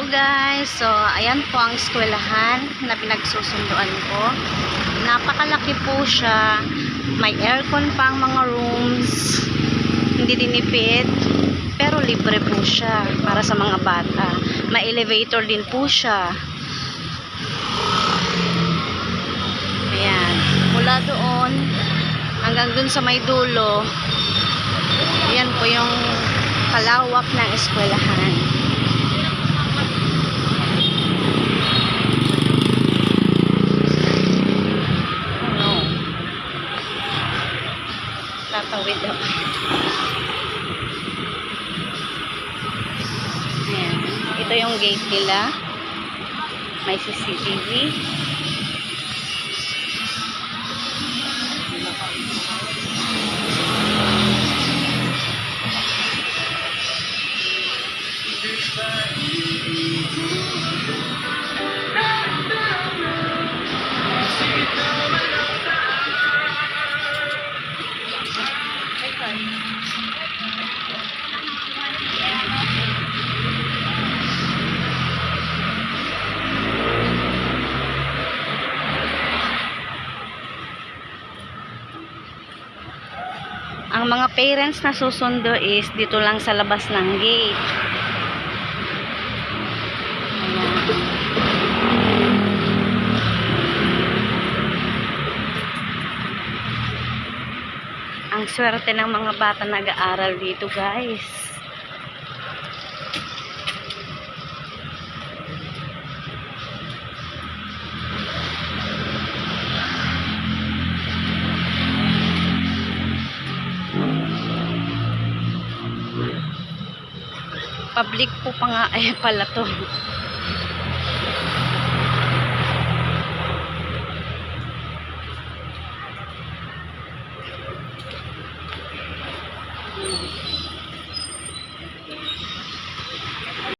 Hello guys, so ayan po ang eskwelahan na pinagsusunduan ko. Napakalaki po siya, may aircon pa ang mga rooms, hindi dinipid, pero libre po siya para sa mga bata. May elevator din po siya. Ayan, mula doon hanggang dun sa may dulo, ayan po yung kalawak ng eskwelahan. Tatawid ako. Ayan. Ito yung gate nila. May CCTV. Ang mga parents na susundo is dito lang sa labas ng gate. Ayan. Ang swerte ng mga bata nag-aaral dito, guys. Public po pa nga ay pala to.